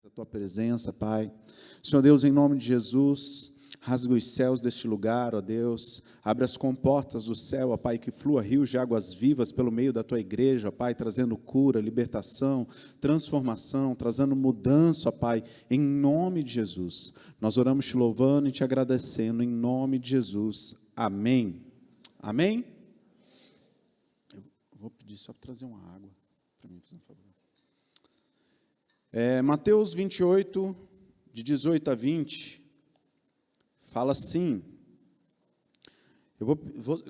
A tua presença, Pai. Senhor Deus, em nome de Jesus, rasga os céus deste lugar, ó Deus. Abre as comportas do céu, ó Pai, que flua rios de águas vivas pelo meio da tua igreja, ó Pai, trazendo cura, libertação, transformação, trazendo mudança, ó Pai, em nome de Jesus. Nós oramos te louvando e te agradecendo, em nome de Jesus. Amém. Amém? Eu vou pedir só para trazer uma água para mim, por favor. Mateus 28, de 18 a 20, fala assim,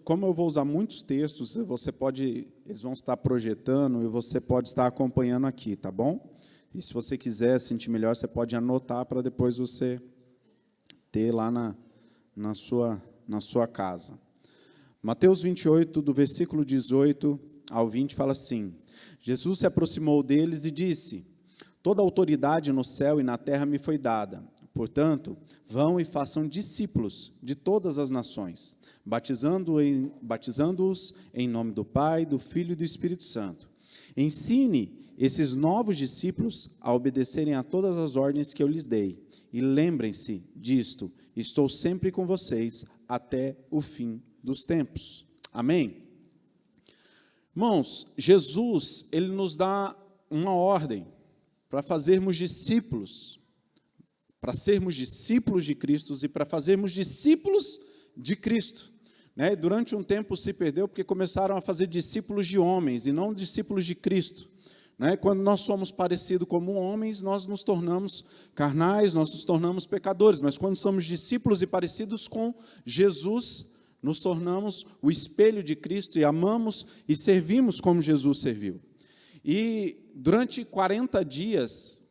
como eu vou usar muitos textos, eles vão estar projetando e você pode estar acompanhando aqui, tá bom? E se você quiser sentir melhor, você pode anotar para depois você ter lá na sua casa. Mateus 28, do versículo 18 ao 20, fala assim, Jesus se aproximou deles e disse: toda autoridade no céu e na terra me foi dada. Portanto, vão e façam discípulos de todas as nações, batizando-os em nome do Pai, do Filho e do Espírito Santo. Ensine esses novos discípulos a obedecerem a todas as ordens que eu lhes dei. E lembrem-se disto, estou sempre com vocês até o fim dos tempos. Amém? Irmãos, Jesus, ele nos dá uma ordem para fazermos discípulos, para sermos discípulos de Cristo e para fazermos discípulos de Cristo. Durante um tempo se perdeu porque começaram a fazer discípulos de homens e não discípulos de Cristo. Quando nós somos parecidos como homens, nós nos tornamos carnais, nós nos tornamos pecadores, mas quando somos discípulos e parecidos com Jesus, nos tornamos o espelho de Cristo e amamos e servimos como Jesus serviu. E durante 38 dias,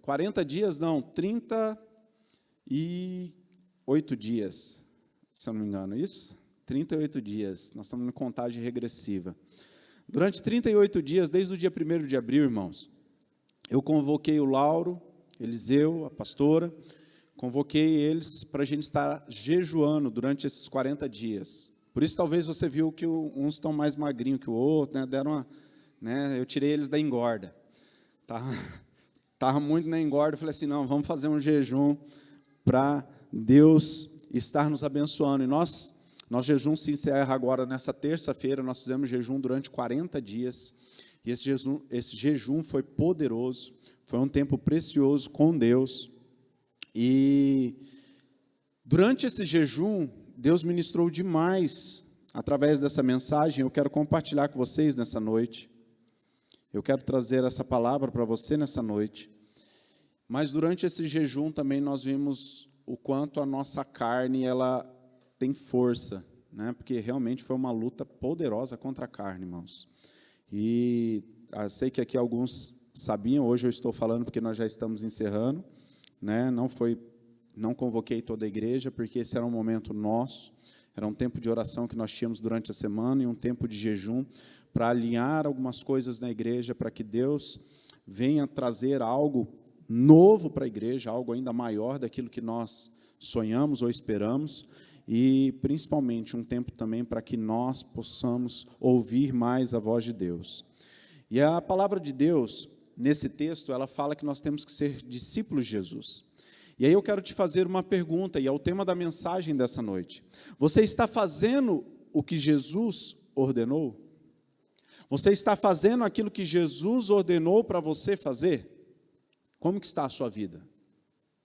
se eu não me engano, isso? 38 dias, nós estamos em contagem regressiva. Durante 38 dias, desde o dia 1º de abril, irmãos, eu convoquei o Lauro, Eliseu, a pastora, convoquei eles para a gente estar jejuando durante esses 40 dias. Por isso, talvez você viu que uns estão mais magrinhos que o outro, eu tirei eles da engorda. Estava muito na engorda, eu falei assim, não, vamos fazer um jejum para Deus estar nos abençoando. E nosso jejum se encerra agora nessa terça-feira, nós fizemos jejum durante 40 dias, e esse jejum foi poderoso, foi um tempo precioso com Deus, e durante esse jejum, Deus ministrou demais através dessa mensagem. Eu quero compartilhar com vocês nessa noite. Eu quero trazer essa palavra para você nessa noite. Mas durante esse jejum também nós vimos o quanto a nossa carne ela tem força, porque realmente foi uma luta poderosa contra a carne, irmãos. E eu sei que aqui alguns sabiam, hoje eu estou falando porque nós já estamos encerrando, Não convoquei toda a igreja, porque esse era um momento nosso, era um tempo de oração que nós tínhamos durante a semana e um tempo de jejum para alinhar algumas coisas na igreja, para que Deus venha trazer algo novo para a igreja, algo ainda maior daquilo que nós sonhamos ou esperamos, e principalmente um tempo também para que nós possamos ouvir mais a voz de Deus. E a palavra de Deus, nesse texto, ela fala que nós temos que ser discípulos de Jesus. E aí eu quero te fazer uma pergunta, e é o tema da mensagem dessa noite. Você está fazendo o que Jesus ordenou? Você está fazendo aquilo que Jesus ordenou para você fazer? Como que está a sua vida?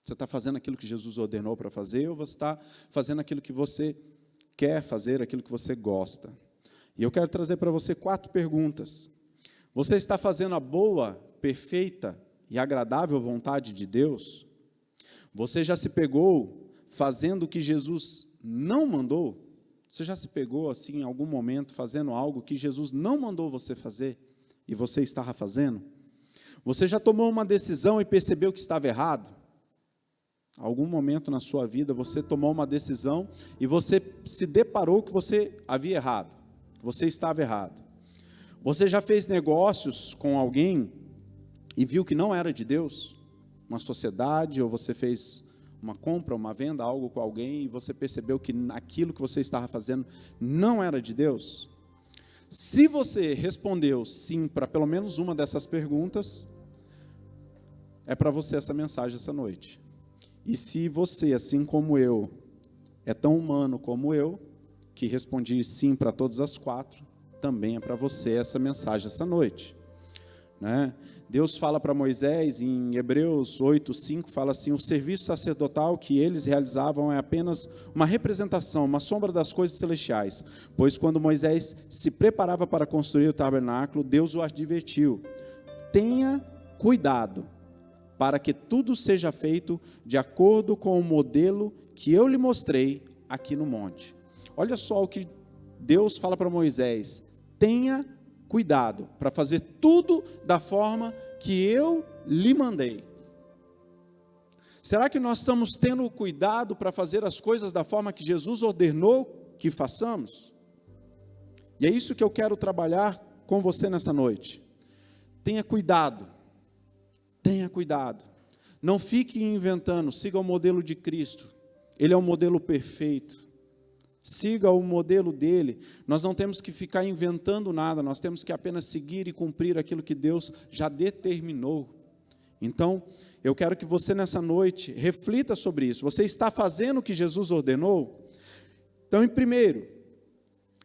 Você está fazendo aquilo que Jesus ordenou para fazer, ou você está fazendo aquilo que você quer fazer, aquilo que você gosta? E eu quero trazer para você 4 perguntas. Você está fazendo a boa, perfeita e agradável vontade de Deus? Você já se pegou fazendo o que Jesus não mandou? Você já se pegou assim em algum momento fazendo algo que Jesus não mandou você fazer e você estava fazendo? Você já tomou uma decisão e percebeu que estava errado? Algum momento na sua vida você tomou uma decisão e você se deparou que você havia errado, que você estava errado. Você já fez negócios com alguém e viu que não era de Deus? Uma sociedade, ou você fez uma compra, uma venda, algo com alguém, e você percebeu que aquilo que você estava fazendo não era de Deus? Se você respondeu sim para pelo menos uma dessas perguntas, é para você essa mensagem essa noite. E se você, assim como eu, é tão humano como eu, que respondi sim para todas as 4, também é para você essa mensagem essa noite. Né? Deus fala para Moisés, em Hebreus 8:5, fala assim: o serviço sacerdotal que eles realizavam é apenas uma representação, uma sombra das coisas celestiais. Pois quando Moisés se preparava para construir o tabernáculo, Deus o advertiu: tenha cuidado, para que tudo seja feito de acordo com o modelo que eu lhe mostrei aqui no monte. Olha só o que Deus fala para Moisés: tenha cuidado para fazer tudo da forma que eu lhe mandei. Será que nós estamos tendo cuidado para fazer as coisas da forma que Jesus ordenou que façamos? E é isso que eu quero trabalhar com você nessa noite. Tenha cuidado. Tenha cuidado. Não fique inventando, siga o modelo de Cristo. Ele é o modelo perfeito. Siga o modelo dele. Nós não temos que ficar inventando nada, nós temos que apenas seguir e cumprir aquilo que Deus já determinou. Então, eu quero que você nessa noite reflita sobre isso. Você está fazendo o que Jesus ordenou? Então, em primeiro,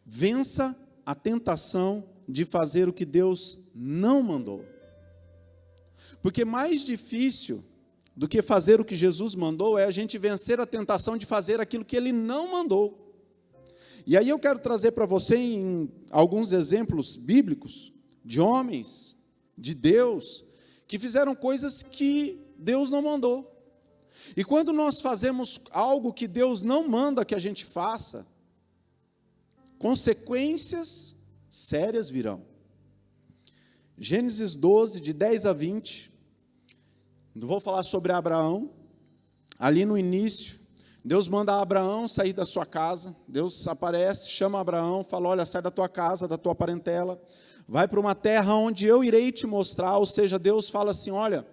vença a tentação de fazer o que Deus não mandou. Porque mais difícil do que fazer o que Jesus mandou é a gente vencer a tentação de fazer aquilo que Ele não mandou. E aí eu quero trazer para você alguns exemplos bíblicos de homens, de Deus, que fizeram coisas que Deus não mandou. E quando nós fazemos algo que Deus não manda que a gente faça, consequências sérias virão. Gênesis 12, de 10 a 20, não vou falar sobre Abraão, ali no início, Deus manda Abraão sair da sua casa, Deus aparece, chama Abraão, fala: olha, sai da tua casa, da tua parentela, vai para uma terra onde eu irei te mostrar. Ou seja, Deus fala assim: olha,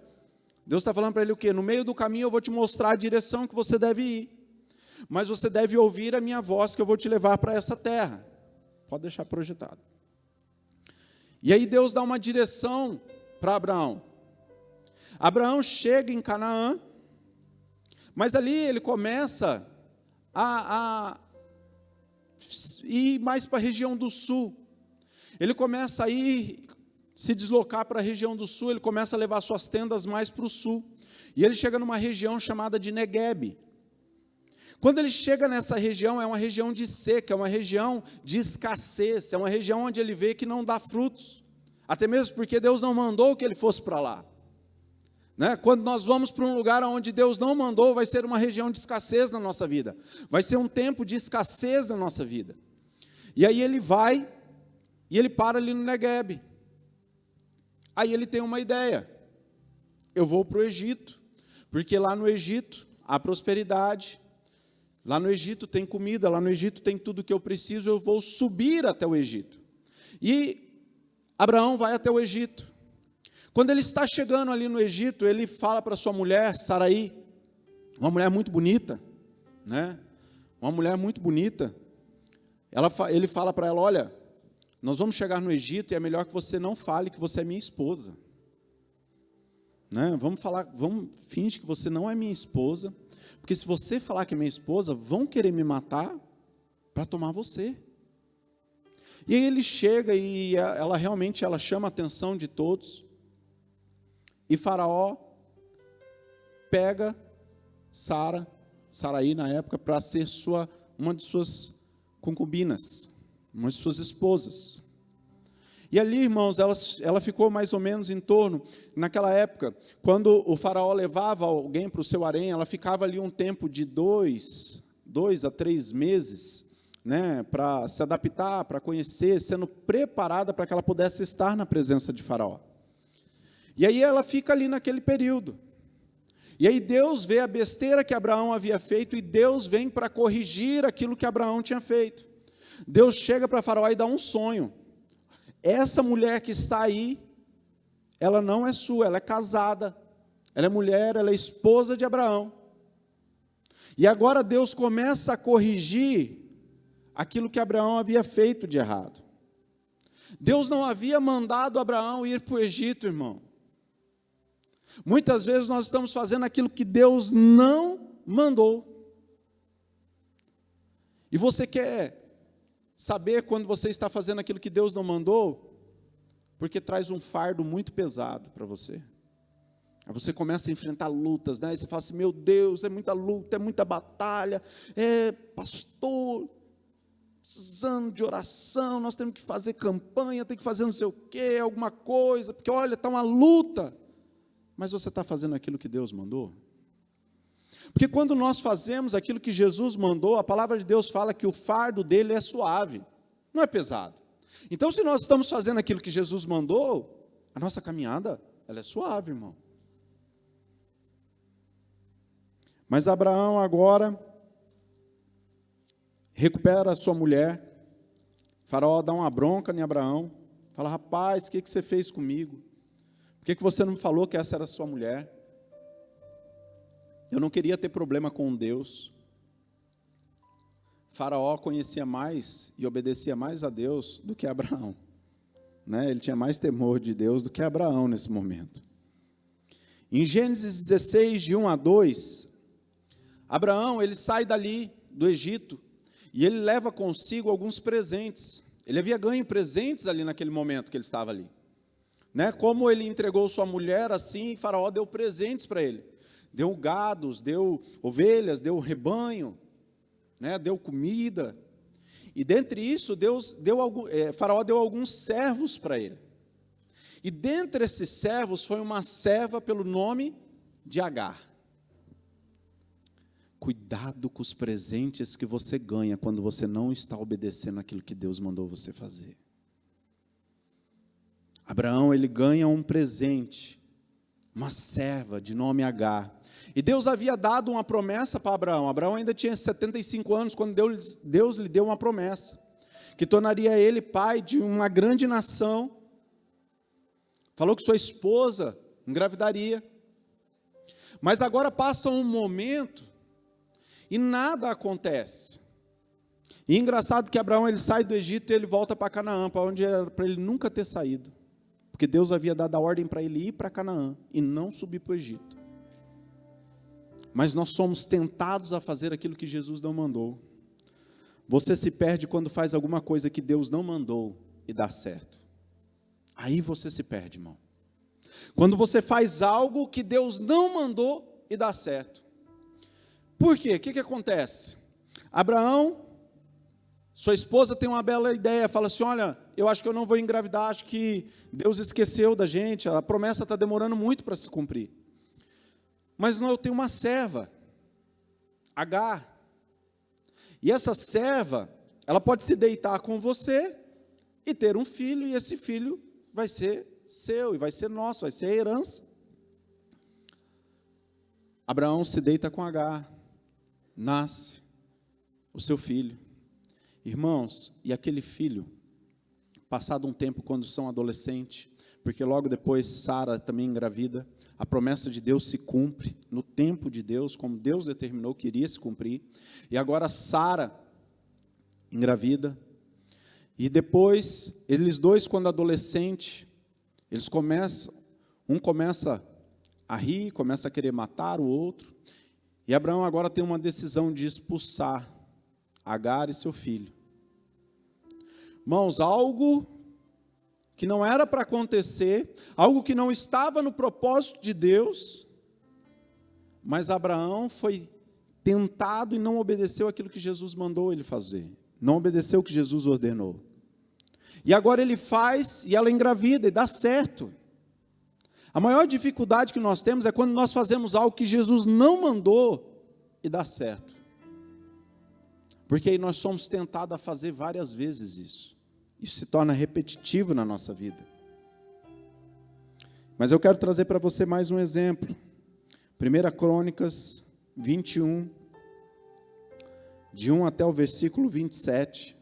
Deus está falando para ele o quê? No meio do caminho eu vou te mostrar a direção que você deve ir, mas você deve ouvir a minha voz que eu vou te levar para essa terra. Pode deixar projetado. E aí Deus dá uma direção para Abraão. Abraão chega em Canaã, mas ali ele começa a ir mais para a região do sul. Ele começa a se deslocar para a região do sul, ele começa a levar suas tendas mais para o sul. E ele chega numa região chamada de Neguebe. Quando ele chega nessa região, é uma região de seca, é uma região de escassez, é uma região onde ele vê que não dá frutos. Até mesmo porque Deus não mandou que ele fosse para lá. Né? Quando nós vamos para um lugar onde Deus não mandou, vai ser uma região de escassez na nossa vida. Vai ser um tempo de escassez na nossa vida. E aí ele vai, e ele para ali no Neguebe. Aí ele tem uma ideia: eu vou para o Egito, porque lá no Egito há prosperidade, lá no Egito tem comida, lá no Egito tem tudo que eu preciso, eu vou subir até o Egito. E Abraão vai até o Egito. Quando ele está chegando ali no Egito, ele fala para sua mulher, Saraí, uma mulher muito bonita, né? Uma mulher muito bonita. Ele fala para ela: olha, nós vamos chegar no Egito e é melhor que você não fale que você é minha esposa. Né? Finge que você não é minha esposa, porque se você falar que é minha esposa, vão querer me matar para tomar você. E aí ele chega e ela realmente chama a atenção de todos. E Faraó pega Saraí na época, para ser uma de suas concubinas, uma de suas esposas. E ali, irmãos, ela ficou mais ou menos em torno, naquela época, quando o Faraó levava alguém para o seu harém, ela ficava ali um tempo de 2 a 3 meses, né, para se adaptar, para conhecer, sendo preparada para que ela pudesse estar na presença de Faraó. E aí ela fica ali naquele período. E aí Deus vê a besteira que Abraão havia feito, e Deus vem para corrigir aquilo que Abraão tinha feito. Deus chega para Faraó e dá um sonho. Essa mulher que está aí, ela não é sua, ela é casada. Ela é mulher, ela é esposa de Abraão. E agora Deus começa a corrigir aquilo que Abraão havia feito de errado. Deus não havia mandado Abraão ir para o Egito, irmão. Muitas vezes nós estamos fazendo aquilo que Deus não mandou. E você quer saber quando você está fazendo aquilo que Deus não mandou? Porque traz um fardo muito pesado para você. Aí você começa a enfrentar lutas, né? Aí você fala assim, meu Deus, é muita luta, é muita batalha, pastor, precisando de oração, nós temos que fazer campanha, tem que fazer não sei o quê, alguma coisa, porque olha, está uma luta. Mas você está fazendo aquilo que Deus mandou? Porque quando nós fazemos aquilo que Jesus mandou, a palavra de Deus fala que o fardo dele é suave, não é pesado. Então, se nós estamos fazendo aquilo que Jesus mandou, a nossa caminhada, ela é suave, irmão. Mas Abraão agora recupera a sua mulher. Faraó dá uma bronca em Abraão. Fala, rapaz, o que você fez comigo? Por que você não me falou que essa era a sua mulher? Eu não queria ter problema com Deus. Faraó conhecia mais e obedecia mais a Deus do que Abraão. Né? Ele tinha mais temor de Deus do que Abraão nesse momento. Em Gênesis 16, de 1 a 2, Abraão, ele sai dali do Egito e ele leva consigo alguns presentes. Ele havia ganho presentes ali naquele momento que ele estava ali. Né? Como ele entregou sua mulher, assim, Faraó deu presentes para ele. Deu gados, deu ovelhas, deu rebanho, né? Deu comida. E dentre isso, Faraó deu alguns servos para ele. E dentre esses servos foi uma serva pelo nome de Agar. Cuidado com os presentes que você ganha quando você não está obedecendo aquilo que Deus mandou você fazer. Abraão, ele ganha um presente, uma serva de nome Agar. E Deus havia dado uma promessa para Abraão. Abraão ainda tinha 75 anos quando Deus lhe deu uma promessa, que tornaria ele pai de uma grande nação. Falou que sua esposa engravidaria. Mas agora passa um momento e nada acontece. E engraçado que Abraão, ele sai do Egito e ele volta para Canaã, para onde era para ele nunca ter saído. Porque Deus havia dado a ordem para ele ir para Canaã e não subir para o Egito. Mas nós somos tentados a fazer aquilo que Jesus não mandou. Você se perde quando faz alguma coisa que Deus não mandou e dá certo. Aí você se perde, irmão. Quando você faz algo que Deus não mandou e dá certo. Por quê? O que acontece? Abraão, sua esposa tem uma bela ideia, fala assim, olha, eu acho que eu não vou engravidar, acho que Deus esqueceu da gente, a promessa está demorando muito para se cumprir. Mas não, eu tenho uma serva, Agar. E essa serva, ela pode se deitar com você e ter um filho, e esse filho vai ser seu, e vai ser nosso, vai ser a herança. Abraão se deita com Agar, nasce o seu filho. Irmãos, e aquele filho, passado um tempo quando são adolescentes, porque logo depois Sara também engravida, a promessa de Deus se cumpre no tempo de Deus, como Deus determinou que iria se cumprir. E agora Sara engravida. E depois, eles dois, quando adolescente, um começa a rir, começa a querer matar o outro. E Abraão agora tem uma decisão de expulsar Agar e seu filho. Irmãos, algo que não era para acontecer, algo que não estava no propósito de Deus, mas Abraão foi tentado e não obedeceu aquilo que Jesus mandou ele fazer, não obedeceu o que Jesus ordenou. E agora ele faz e ela engravida e dá certo. A maior dificuldade que nós temos é quando nós fazemos algo que Jesus não mandou e dá certo. Porque aí nós somos tentados a fazer várias vezes isso. Isso se torna repetitivo na nossa vida. Mas eu quero trazer para você mais um exemplo. 1 Crônicas 21, de 1 até o versículo 27.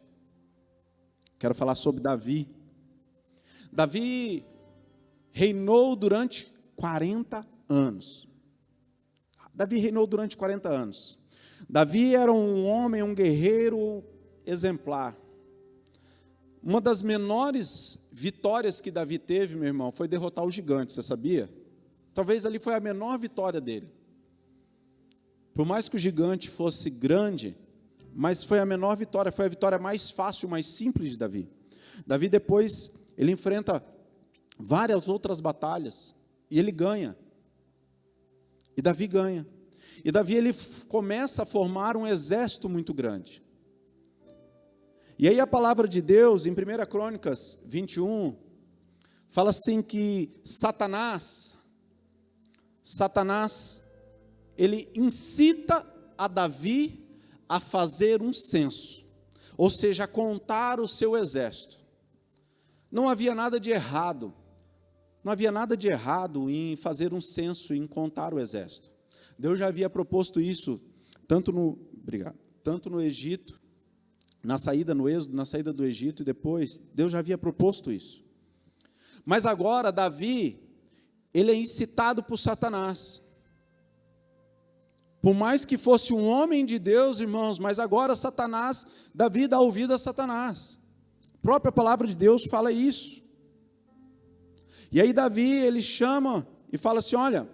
Quero falar sobre Davi. Davi reinou durante 40 anos. Davi reinou durante 40 anos. Davi era um homem, um guerreiro exemplar. Uma das menores vitórias que Davi teve, meu irmão, foi derrotar o gigante, você sabia? Talvez ali foi a menor vitória dele. Por mais que o gigante fosse grande, mas foi a menor vitória, foi a vitória mais fácil, mais simples de Davi. Davi depois, ele enfrenta várias outras batalhas, e ele ganha. E Davi ganha. E Davi, ele começa a formar um exército muito grande. E aí a palavra de Deus, em 1 Crônicas 21, fala assim que Satanás, ele incita a Davi a fazer um censo, ou seja, a contar o seu exército. Não havia nada de errado, em fazer um censo, em contar o exército. Deus já havia proposto isso, tanto no Egito, na saída no Êxodo, na saída do Egito, e depois, Deus já havia proposto isso. Mas agora, Davi, ele é incitado por Satanás. Por mais que fosse um homem de Deus, irmãos, mas agora Davi dá ouvido a Satanás. A própria palavra de Deus fala isso. E aí Davi, ele chama e fala assim, olha,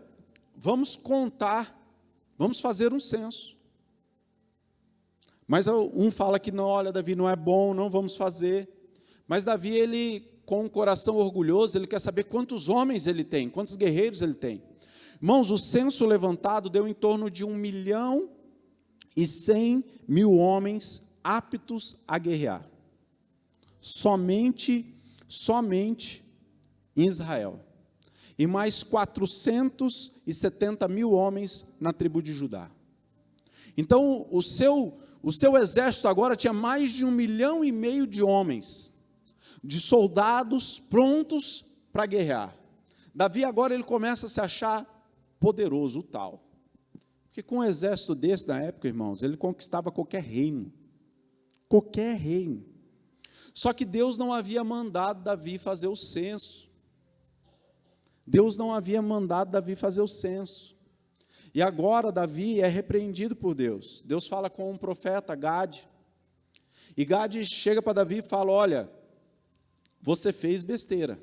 vamos contar, vamos fazer um censo. Mas um fala que não, olha, Davi, não é bom, não vamos fazer. Mas Davi, ele, com um coração orgulhoso, ele quer saber quantos homens ele tem, quantos guerreiros ele tem. Irmãos, o censo levantado deu em torno de 1.100.000 homens aptos a guerrear. Somente em Israel. E mais 470.000 homens na tribo de Judá. Então, o seu exército agora tinha mais de 1,5 milhão de homens, de soldados prontos para guerrear. Davi agora ele começa a se achar poderoso, tal. Porque com um exército desse na época, irmãos, ele conquistava qualquer reino. Qualquer reino. Só que Deus não havia mandado Davi fazer o censo. E agora Davi é repreendido por Deus. Deus fala com um profeta, Gade. E Gade chega para Davi e fala, olha, você fez besteira.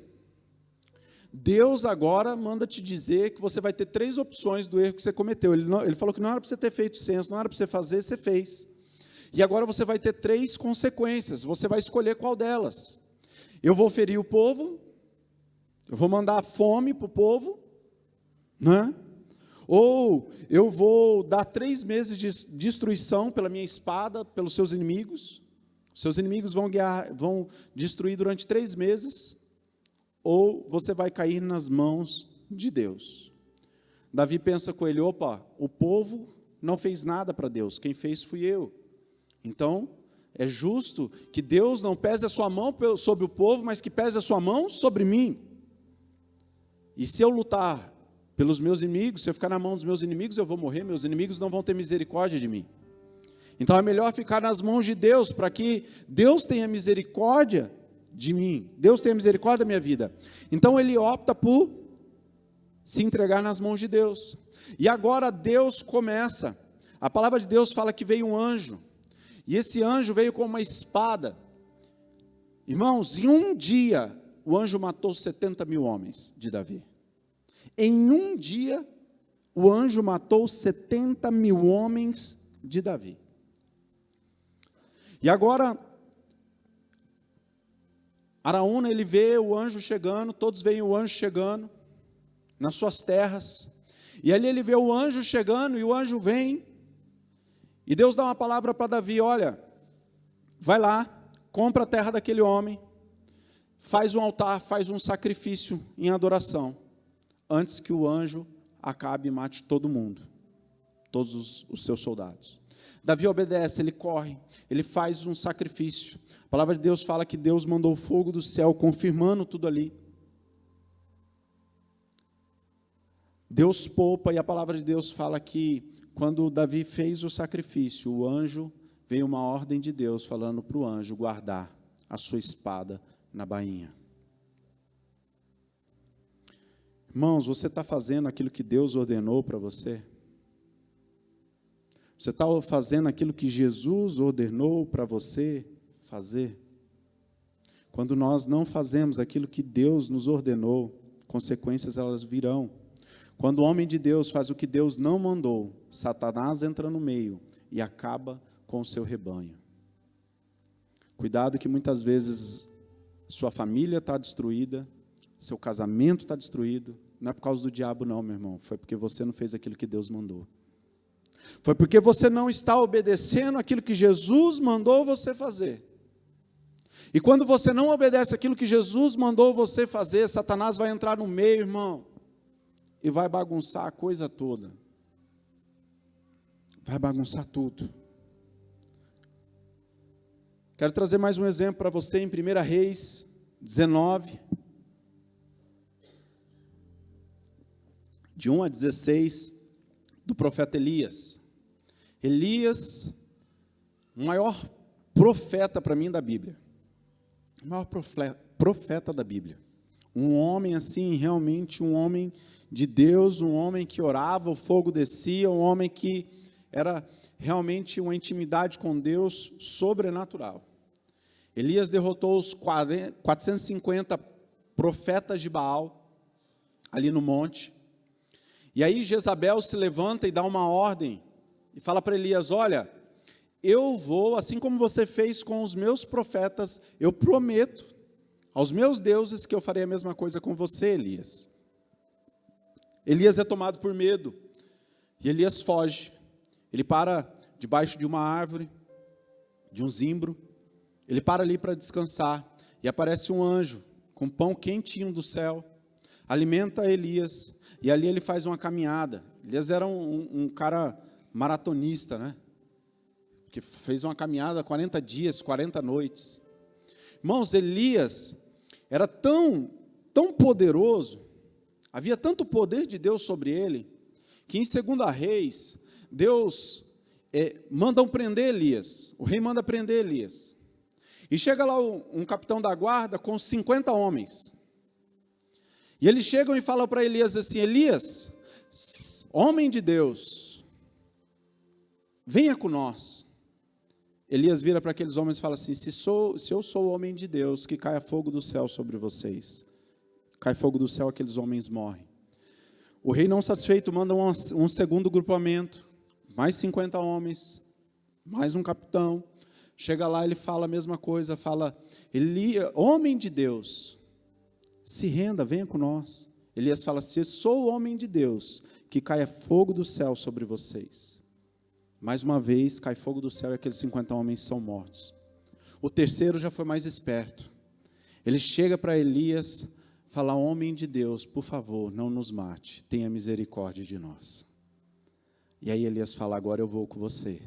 Deus agora manda te dizer que você vai ter 3 opções do erro que você cometeu. Ele falou que não era para você ter feito censo, não era para você fazer, você fez. E agora você vai ter 3 consequências, você vai escolher qual delas. Eu vou ferir o povo, eu vou mandar fome para o povo, né? Ou eu vou dar 3 meses de destruição pela minha espada, pelos seus inimigos. Seus inimigos vão destruir durante 3 meses. Ou você vai cair nas mãos de Deus. Davi pensa com ele, opa, o povo não fez nada para Deus, quem fez fui eu. Então, é justo que Deus não pese a sua mão sobre o povo, mas que pese a sua mão sobre mim. E se eu lutar pelos meus inimigos, se eu ficar na mão dos meus inimigos, eu vou morrer, meus inimigos não vão ter misericórdia de mim. Então é melhor ficar nas mãos de Deus, para que Deus tenha misericórdia de mim, Deus tenha misericórdia da minha vida. Então ele opta por se entregar nas mãos de Deus. E agora Deus começa, a palavra de Deus fala que veio um anjo, e esse anjo veio com uma espada. Irmãos, em um dia, o anjo matou 70.000 homens de Davi. Em um dia, o anjo matou 70.000 homens de Davi. E agora, Araúna, ele vê o anjo chegando, todos veem o anjo chegando nas suas terras. E ali ele vê o anjo chegando, e o anjo vem. E Deus dá uma palavra para Davi, olha, vai lá, compra a terra daquele homem, faz um altar, faz um sacrifício em adoração, antes que o anjo acabe e mate todo mundo, todos os seus soldados. Davi obedece, ele corre, ele faz um sacrifício. A palavra de Deus fala que Deus mandou fogo do céu, confirmando tudo ali. Deus poupa, e a palavra de Deus fala que quando Davi fez o sacrifício, o anjo, veio uma ordem de Deus falando para o anjo guardar a sua espada na bainha. Irmãos, você está fazendo aquilo que Deus ordenou para você? Você está fazendo aquilo que Jesus ordenou para você fazer? Quando nós não fazemos aquilo que Deus nos ordenou, consequências elas virão. Quando o homem de Deus faz o que Deus não mandou, Satanás entra no meio e acaba com o seu rebanho. Cuidado que muitas vezes sua família está destruída, seu casamento está destruído, não é por causa do diabo não, meu irmão, foi porque você não fez aquilo que Deus mandou. Foi porque você não está obedecendo aquilo que Jesus mandou você fazer. E quando você não obedece aquilo que Jesus mandou você fazer, Satanás vai entrar no meio, irmão, e vai bagunçar a coisa toda. Vai bagunçar tudo. Quero trazer mais um exemplo para você em 1 Reis 19, de 1 a 16, do profeta Elias. Elias, o maior profeta para mim da Bíblia. O maior profeta da Bíblia. Um homem assim, realmente um homem de Deus, um homem que orava, o fogo descia, um homem que era realmente uma intimidade com Deus sobrenatural. Elias derrotou os 450 profetas de Baal, ali no monte. E aí Jezabel se levanta e dá uma ordem, e fala para Elias, olha, eu vou, assim como você fez com os meus profetas, eu prometo aos meus deuses que eu farei a mesma coisa com você, Elias. Elias é tomado por medo, e Elias foge. Ele para debaixo de uma árvore, de um zimbro, ele para ali para descansar, e aparece um anjo, com pão quentinho do céu, alimenta Elias, e ali ele faz uma caminhada. Elias era um cara maratonista, né? Que fez uma caminhada 40 dias, 40 noites. Irmãos, Elias era tão poderoso, havia tanto poder de Deus sobre ele, que em 2 Reis, Deus manda prender Elias, o rei manda prender Elias, e chega lá um capitão da guarda com 50 homens, e eles chegam e falam para Elias assim, Elias, homem de Deus, venha com nós. Elias vira para aqueles homens e fala assim, se eu sou o homem de Deus, que caia fogo do céu sobre vocês. Cai fogo do céu, aqueles homens morrem. O rei não satisfeito manda um segundo grupamento, mais 50 homens, mais um capitão. Chega lá, ele fala a mesma coisa, fala, Elias, homem de Deus, se renda, venha com nós. Elias fala, se sou o homem de Deus, que caia fogo do céu sobre vocês. Mais uma vez, cai fogo do céu e aqueles 50 homens são mortos. O terceiro já foi mais esperto. Ele chega para Elias, fala, homem de Deus, por favor, não nos mate, tenha misericórdia de nós. E aí Elias fala, agora eu vou com você.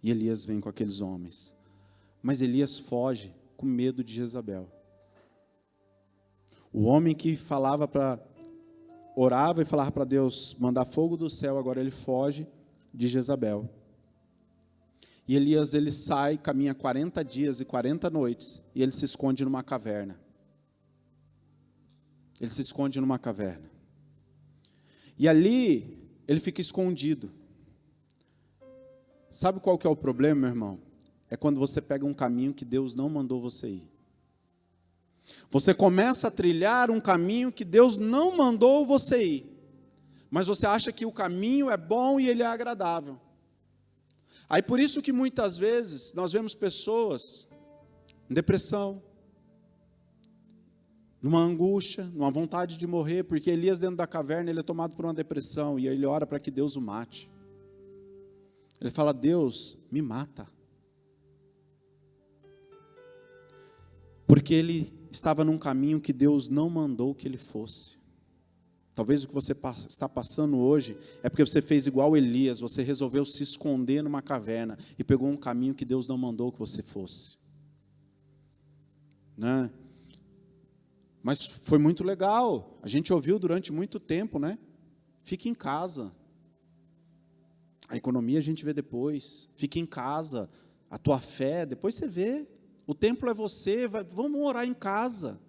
E Elias vem com aqueles homens. Mas Elias foge com medo de Jezabel. O homem que orava e falava para Deus mandar fogo do céu, agora ele foge de Jezabel. E Elias, ele sai, caminha 40 dias e 40 noites, e ele se esconde numa caverna. Ele se esconde numa caverna. E ali, ele fica escondido. Sabe qual que é o problema, meu irmão? É quando você pega um caminho que Deus não mandou você ir. Você começa a trilhar um caminho que Deus não mandou você ir. Mas você acha que o caminho é bom e ele é agradável. Aí por isso que muitas vezes nós vemos pessoas em depressão, numa angústia, numa vontade de morrer, porque Elias dentro da caverna ele é tomado por uma depressão e ele ora para que Deus o mate. Ele fala, Deus, me mata. Porque ele estava num caminho que Deus não mandou que ele fosse. Talvez o que você está passando hoje é porque você fez igual Elias, você resolveu se esconder numa caverna e pegou um caminho que Deus não mandou que você fosse. Né? Mas foi muito legal, a gente ouviu durante muito tempo, né? Fique em casa. A economia a gente vê depois, fique em casa, a tua fé, depois você vê. O templo é você, vamos orar em casa.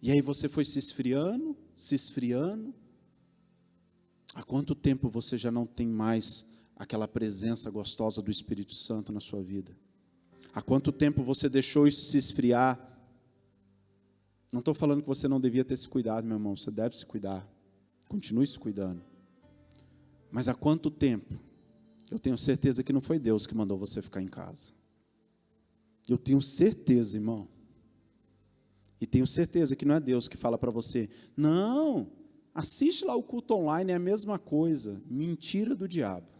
E aí você foi se esfriando. Há quanto tempo você já não tem mais aquela presença gostosa do Espírito Santo na sua vida? Há quanto tempo você deixou isso se esfriar? Não estou falando que você não devia ter se cuidado, meu irmão, você deve se cuidar. Continue se cuidando. Mas há quanto tempo? Eu tenho certeza que não foi Deus que mandou você ficar em casa. Eu tenho certeza, irmão. E tenho certeza que não é Deus que fala para você, não, assiste lá o culto online, é a mesma coisa. Mentira do diabo.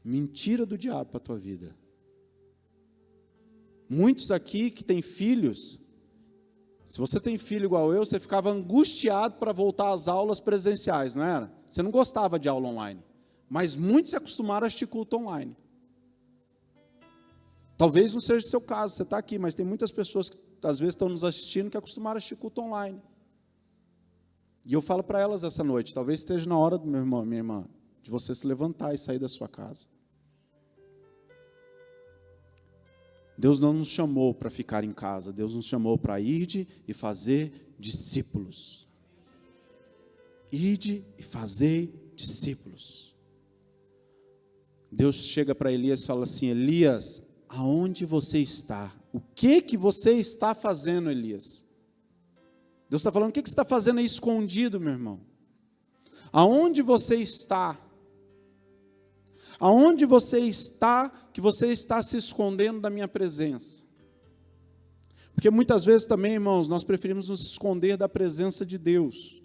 Mentira do diabo para a tua vida. Muitos aqui que têm filhos, se você tem filho igual eu, você ficava angustiado para voltar às aulas presenciais, não era? Você não gostava de aula online. Mas muitos se acostumaram a assistir culto online. Talvez não seja o seu caso, você está aqui, mas tem muitas pessoas que às vezes estão nos assistindo que acostumaram a assistir culto online. E eu falo para elas essa noite, talvez esteja na hora, meu irmão, minha irmã, de você se levantar e sair da sua casa. Deus não nos chamou para ficar em casa, Deus nos chamou para ir e fazer discípulos. Ide e fazei discípulos. Deus chega para Elias e fala assim, Elias, aonde você está? O que você está fazendo, Elias? Deus está falando, o que você está fazendo aí escondido, meu irmão? Aonde você está? Aonde você está, que você está se escondendo da minha presença? Porque muitas vezes também, irmãos, nós preferimos nos esconder da presença de Deus.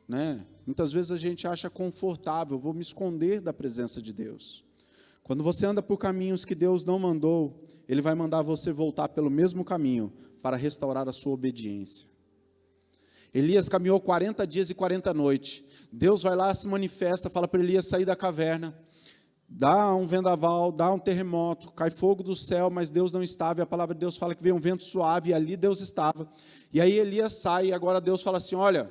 Né? Muitas vezes a gente acha confortável, vou me esconder da presença de Deus. Quando você anda por caminhos que Deus não mandou, Ele vai mandar você voltar pelo mesmo caminho para restaurar a sua obediência. Elias caminhou 40 dias e 40 noites. Deus vai lá, se manifesta, fala para Elias sair da caverna, dá um vendaval, dá um terremoto, cai fogo do céu, mas Deus não estava, e a palavra de Deus fala que veio um vento suave, e ali Deus estava. E aí Elias sai, e agora Deus fala assim, olha,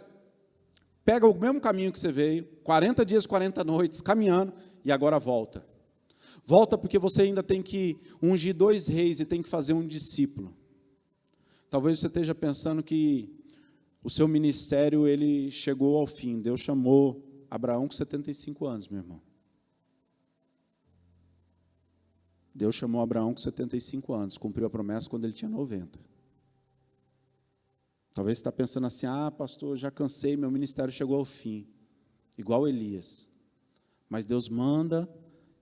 pega o mesmo caminho que você veio, 40 dias, 40 noites, caminhando, e agora volta. Volta porque você ainda tem que ungir 2 reis e tem que fazer um discípulo. Talvez você esteja pensando que o seu ministério ele chegou ao fim. Deus chamou Abraão com 75 anos, meu irmão. Deus chamou Abraão com 75 anos, cumpriu a promessa quando ele tinha 90. Talvez você está pensando assim, pastor, já cansei, meu ministério chegou ao fim. Igual Elias. Mas Deus manda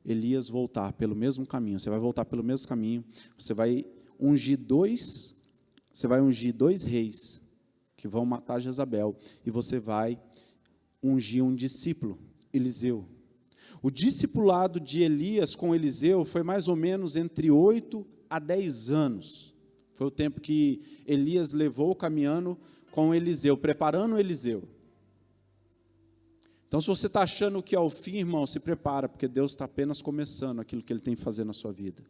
Elias voltar pelo mesmo caminho. Você vai voltar pelo mesmo caminho. Você vai ungir 2 reis que vão matar Jezabel. E você vai ungir um discípulo, Eliseu. O discipulado de Elias com Eliseu foi mais ou menos entre 8 a 10 anos. Foi o tempo que Elias levou caminhando com Eliseu, preparando Eliseu. Então, se você está achando que é o fim, irmão, se prepara, porque Deus está apenas começando aquilo que Ele tem que fazer na sua vida.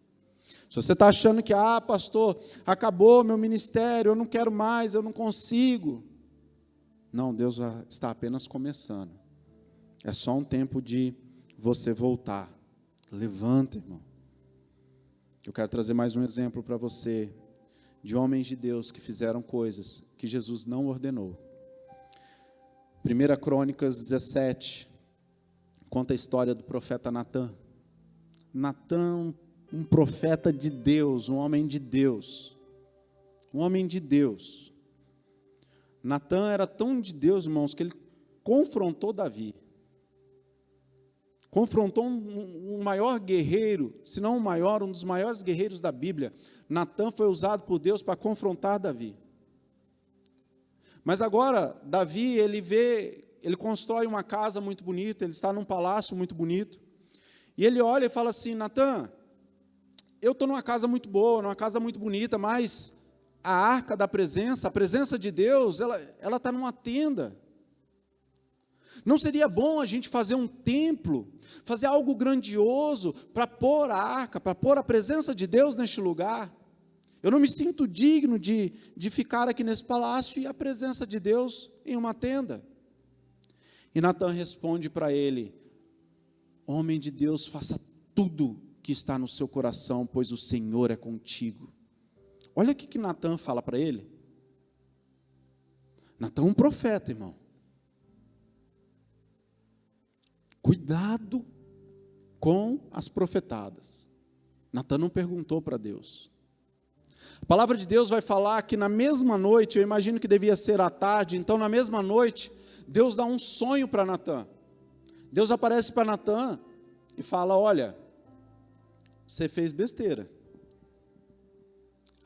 Se você está achando que, pastor, acabou meu ministério, eu não quero mais, eu não consigo. Não, Deus está apenas começando. É só um tempo de você voltar. Levanta, irmão. Eu quero trazer mais um exemplo para você, de homens de Deus que fizeram coisas que Jesus não ordenou. 1 Crônicas 17, conta a história do profeta Natã. Natã, um profeta de Deus, um homem de Deus. Um homem de Deus. Natã era tão de Deus, irmãos, que ele confrontou Davi. Confrontou um maior guerreiro, se não o maior, um dos maiores guerreiros da Bíblia. Natã foi usado por Deus para confrontar Davi. Mas agora, Davi, ele constrói uma casa muito bonita, ele está num palácio muito bonito, e ele olha e fala assim, Natã, eu estou numa casa muito boa, numa casa muito bonita, mas a arca da presença, a presença de Deus, ela está numa tenda. Não seria bom a gente fazer um templo, fazer algo grandioso, para pôr a arca, para pôr a presença de Deus neste lugar? Eu não me sinto digno de ficar aqui nesse palácio e a presença de Deus em uma tenda. E Natã responde para ele, homem de Deus, faça tudo que está no seu coração, pois o Senhor é contigo. Olha o que Natã fala para ele. Natã é um profeta, irmão. Cuidado com as profetadas. Natã não perguntou para Deus. A palavra de Deus vai falar que na mesma noite, eu imagino que devia ser à tarde, então na mesma noite, Deus dá um sonho para Natã. Deus aparece para Natã e fala: olha, você fez besteira.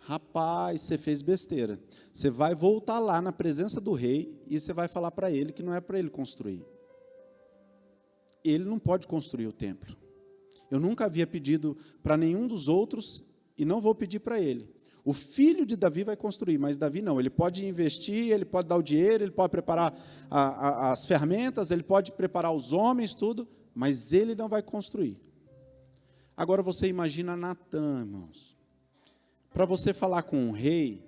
Rapaz, você fez besteira. Você vai voltar lá na presença do rei e você vai falar para ele que não é para ele construir. Ele não pode construir o templo. Eu nunca havia pedido para nenhum dos outros e não vou pedir para ele. O filho de Davi vai construir, mas Davi não. Ele pode investir, ele pode dar o dinheiro, ele pode preparar as ferramentas, ele pode preparar os homens, tudo, mas ele não vai construir. Agora você imagina Natã, irmãos. Para você falar com o rei,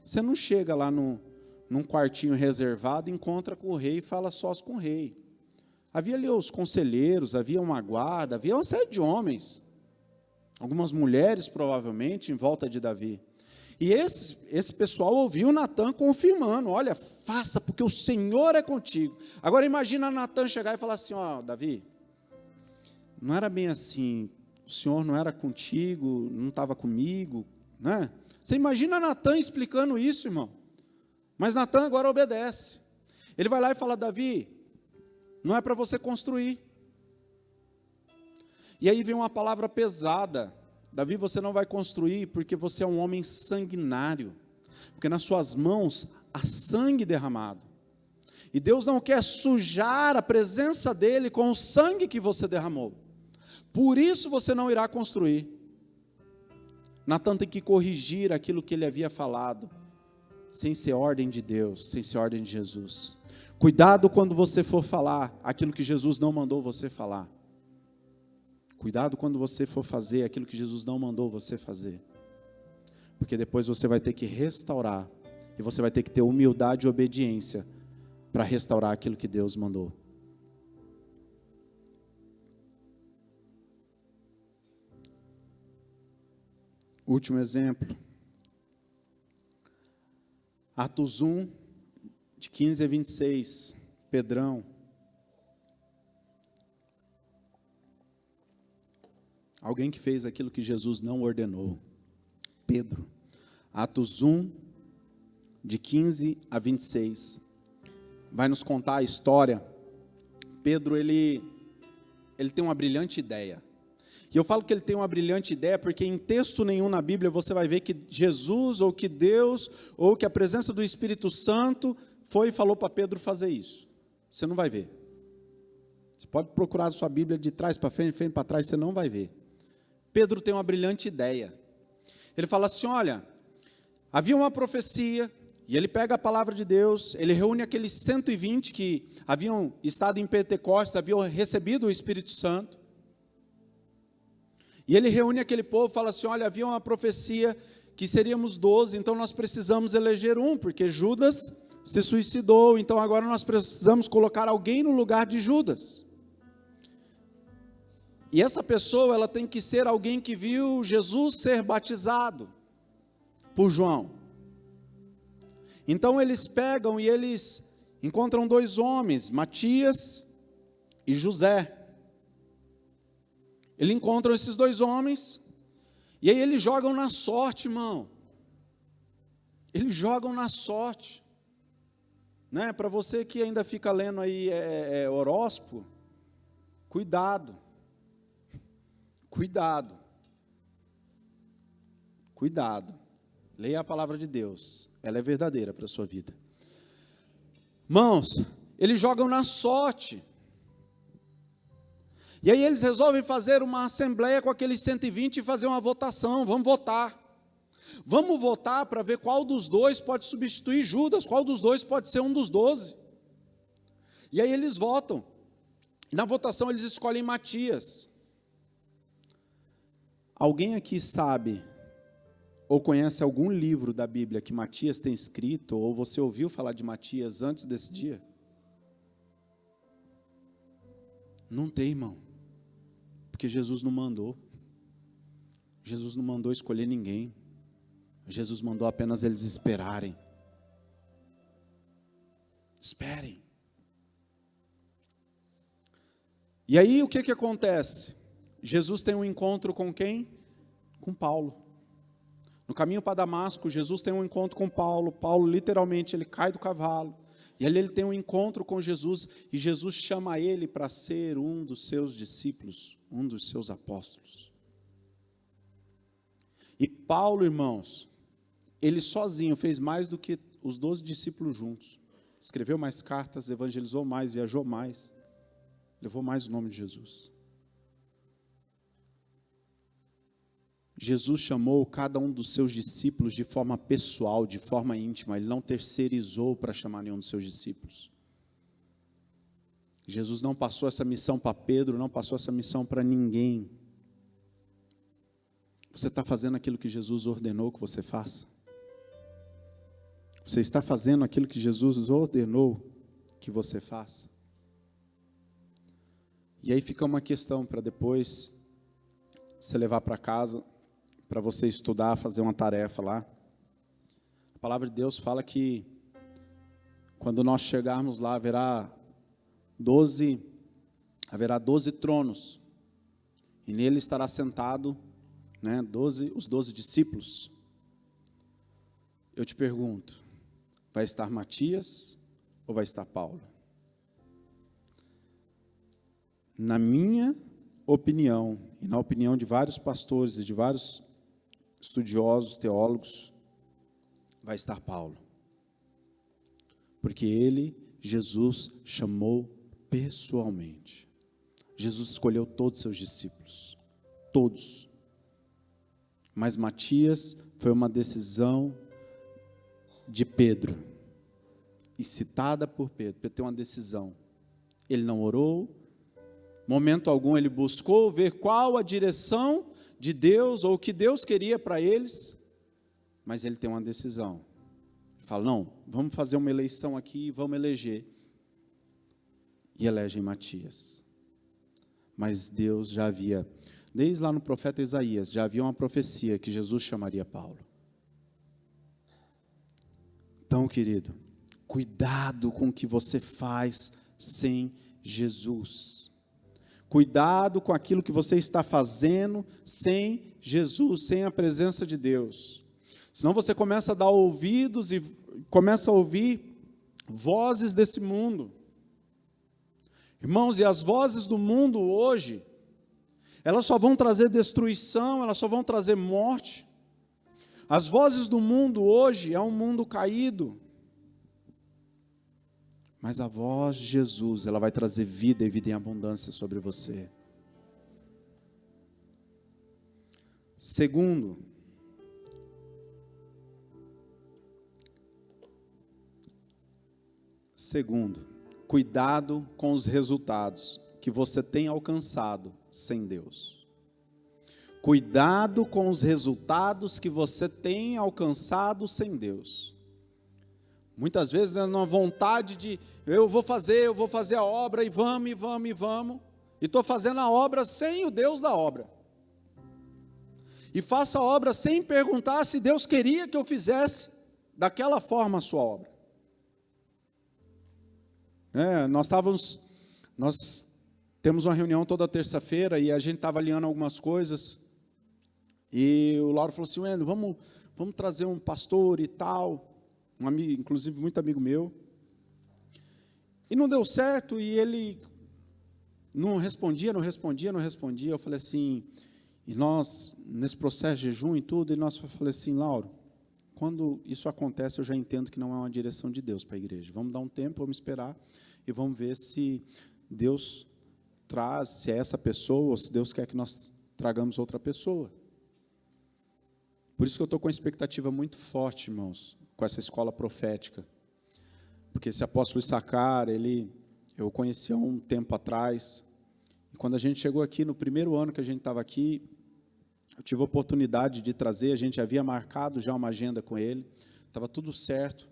você não chega lá num quartinho reservado, encontra com o rei e fala sós com o rei. Havia ali os conselheiros, havia uma guarda, havia uma série de homens. Algumas mulheres, provavelmente, em volta de Davi. E esse pessoal ouviu Natã confirmando: olha, faça, porque o Senhor é contigo. Agora imagina Natã chegar e falar assim: ó, Davi, não era bem assim, o Senhor não era contigo, não estava comigo, né? Você imagina Natã explicando isso, irmão. Mas Natã agora obedece. Ele vai lá e fala: Davi, não é para você construir. E aí vem uma palavra pesada: Davi, você não vai construir porque você é um homem sanguinário, porque nas suas mãos há sangue derramado. E Deus não quer sujar a presença dele com o sangue que você derramou. Por isso você não irá construir. Natã tem que corrigir aquilo que ele havia falado, sem ser ordem de Deus, sem ser ordem de Jesus. Cuidado quando você for falar aquilo que Jesus não mandou você falar. Cuidado quando você for fazer aquilo que Jesus não mandou você fazer. Porque depois você vai ter que restaurar, e você vai ter que ter humildade e obediência para restaurar aquilo que Deus mandou. Último exemplo. Atos 1, de 15 a 26. Pedrão. Alguém que fez aquilo que Jesus não ordenou. Pedro. Atos 1, de 15 a 26. Vai nos contar a história. Pedro, ele tem uma brilhante ideia. E eu falo que ele tem uma brilhante ideia porque em texto nenhum na Bíblia você vai ver que Jesus, ou que Deus, ou que a presença do Espírito Santo foi e falou para Pedro fazer isso. Você não vai ver. Você pode procurar a sua Bíblia de trás para frente, frente para trás, você não vai ver. Pedro tem uma brilhante ideia. Ele fala assim: olha, havia uma profecia, e ele pega a palavra de Deus, ele reúne aqueles 120 que haviam estado em Pentecostes, haviam recebido o Espírito Santo. E ele reúne aquele povo e fala assim: olha, havia uma profecia que seríamos 12, então nós precisamos eleger um, porque Judas se suicidou, então agora nós precisamos colocar alguém no lugar de Judas. E essa pessoa, ela tem que ser alguém que viu Jesus ser batizado por João. Então eles pegam e eles encontram dois homens, Matias e José. Eles encontram esses dois homens, e aí eles jogam na sorte, irmão. Eles jogam na sorte. Né? Para você que ainda fica lendo aí horóscopo, cuidado. Cuidado. Cuidado. Leia a palavra de Deus. Ela é verdadeira para a sua vida. Irmãos, eles jogam na sorte. E aí eles resolvem fazer uma assembleia com aqueles 120 e fazer uma votação. Vamos votar. Vamos votar para ver qual dos dois pode substituir Judas, qual dos dois pode ser um dos 12. E aí eles votam. Na votação eles escolhem Matias. Alguém aqui sabe ou conhece algum livro da Bíblia que Matias tem escrito, ou você ouviu falar de Matias antes desse dia? Não tem, irmão. Porque Jesus não mandou. Jesus não mandou escolher ninguém. Jesus mandou apenas eles esperarem. Esperem. E aí o que acontece? Jesus tem um encontro com quem? Com Paulo. No caminho para Damasco, Jesus tem um encontro com Paulo. Paulo, literalmente, ele cai do cavalo. E ali ele tem um encontro com Jesus. E Jesus chama ele para ser um dos seus discípulos, um dos seus apóstolos. E Paulo, irmãos, ele sozinho fez mais do que os 12 discípulos juntos. Escreveu mais cartas, evangelizou mais, viajou mais. Levou mais o nome de Jesus. Jesus chamou cada um dos seus discípulos de forma pessoal, de forma íntima. Ele não terceirizou para chamar nenhum dos seus discípulos. Jesus não passou essa missão para Pedro, não passou essa missão para ninguém. Você está fazendo aquilo que Jesus ordenou que você faça? Você está fazendo aquilo que Jesus ordenou que você faça? E aí fica uma questão para depois você levar para casa, para você estudar, fazer uma tarefa lá. A palavra de Deus fala que quando nós chegarmos lá, haverá 12 tronos, e nele estará sentado, os 12 discípulos. Eu te pergunto, vai estar Matias ou vai estar Paulo? Na minha opinião, e na opinião de vários pastores e de vários estudiosos, teólogos, vai estar Paulo. Porque ele, Jesus, chamou pessoalmente. Jesus escolheu todos os seus discípulos. Todos. Mas Matias foi uma decisão de Pedro. E citada por Pedro. Pedro tem uma decisão. Ele não orou. Momento algum ele buscou ver qual a direção de Deus, ou o que Deus queria para eles, mas ele tem uma decisão. Ele fala, não, vamos fazer uma eleição aqui, vamos eleger. E elegem Matias. Mas Deus já havia, desde lá no profeta Isaías, já havia uma profecia que Jesus chamaria Paulo. Então, querido, cuidado com o que você faz sem Jesus. Cuidado com aquilo que você está fazendo sem Jesus, sem a presença de Deus. Senão você começa a dar ouvidos e começa a ouvir vozes desse mundo. Irmãos, e as vozes do mundo hoje, elas só vão trazer destruição, elas só vão trazer morte. As vozes do mundo hoje é um mundo caído. Mas a voz de Jesus, ela vai trazer vida e vida em abundância sobre você. Segundo, cuidado com os resultados que você tem alcançado sem Deus. Cuidado com os resultados que você tem alcançado sem Deus. Muitas vezes, na vontade de, eu vou fazer a obra, e vamos, e estou fazendo a obra sem o Deus da obra. E faço a obra sem perguntar se Deus queria que eu fizesse daquela forma a sua obra. Nós temos uma reunião toda terça-feira, e a gente estava alinhando algumas coisas, e o Lauro falou assim, Wendel, vamos trazer um pastor e tal, um amigo, inclusive muito amigo meu, e não deu certo, e ele não respondia, eu falei assim, e nós, nesse processo de jejum e tudo, eu falei assim, Lauro, quando isso acontece, eu já entendo que não é uma direção de Deus para a igreja, vamos dar um tempo, vamos esperar, e vamos ver se Deus traz, se é essa pessoa, ou se Deus quer que nós tragamos outra pessoa. Por isso que eu estou com uma expectativa muito forte, irmãos, com essa escola profética, porque esse apóstolo Issacar, eu conheci há um tempo atrás, e quando a gente chegou aqui, no primeiro ano que a gente estava aqui, eu tive a oportunidade de trazer, a gente havia marcado já uma agenda com ele, estava tudo certo,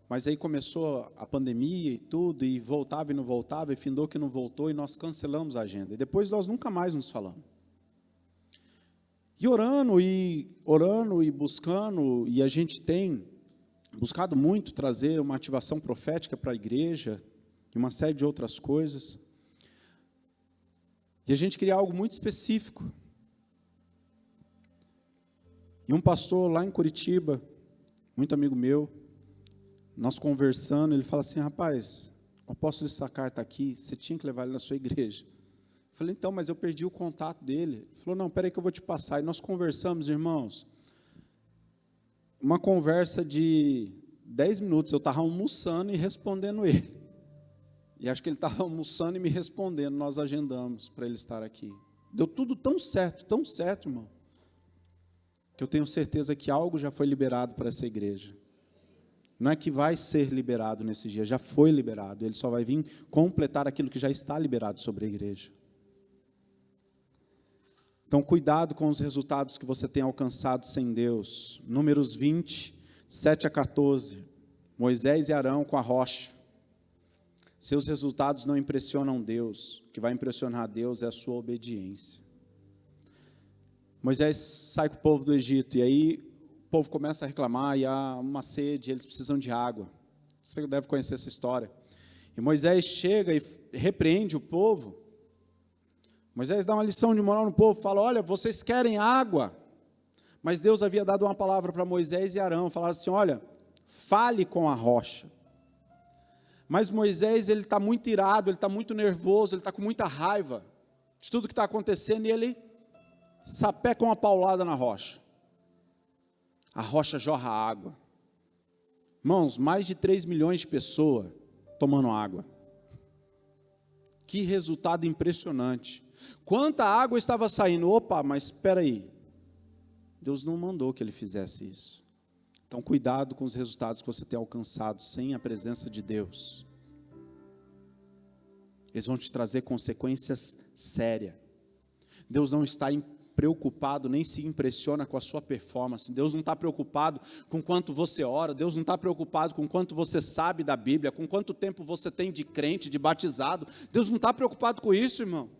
mas aí começou a pandemia e tudo, e voltava e não voltava, e findou que não voltou, e nós cancelamos a agenda, e depois nós nunca mais nos falamos. E orando e buscando, e a gente tem buscado muito trazer uma ativação profética para a igreja, e uma série de outras coisas. E a gente queria algo muito específico. E um pastor lá em Curitiba, muito amigo meu, nós conversando, ele fala assim, rapaz, o apóstolo Issacar está aqui, você tinha que levar ele na sua igreja. Eu falei, então, mas eu perdi o contato dele. Ele falou, não, peraí que eu vou te passar. E nós conversamos, irmãos, uma conversa de 10 minutos, eu estava almoçando e respondendo ele. E acho que ele estava almoçando e me respondendo, nós agendamos para ele estar aqui. Deu tudo tão certo, irmão, que eu tenho certeza que algo já foi liberado para essa igreja. Não é que vai ser liberado nesse dia, já foi liberado. Ele só vai vir completar aquilo que já está liberado sobre a igreja. Então, cuidado com os resultados que você tem alcançado sem Deus. Números 20, 7 a 14. Moisés e Arão com a rocha. Seus resultados não impressionam Deus. O que vai impressionar Deus é a sua obediência. Moisés sai com o povo do Egito, e aí o povo começa a reclamar, e há uma sede, eles precisam de água. Você deve conhecer essa história. E Moisés chega e repreende o povo. Moisés dá uma lição de moral no povo, fala, olha, vocês querem água? Mas Deus havia dado uma palavra para Moisés e Arão, falaram assim, olha, fale com a rocha. Mas Moisés, ele está muito irado, ele está muito nervoso, ele está com muita raiva de tudo que está acontecendo, e ele sapeca uma paulada na rocha. A rocha jorra água. Irmãos, mais de 3 milhões de pessoas tomando água. Que resultado impressionante. Quanta água estava saindo? Opa, mas espera aí. Deus não mandou que ele fizesse isso. Então, cuidado com os resultados que você tem alcançado sem a presença de Deus. Eles vão te trazer consequências sérias. Deus não está preocupado, nem se impressiona com a sua performance. Deus não está preocupado com quanto você ora. Deus não está preocupado com quanto você sabe da Bíblia, com quanto tempo você tem de crente, de batizado. Deus não está preocupado com isso, irmão.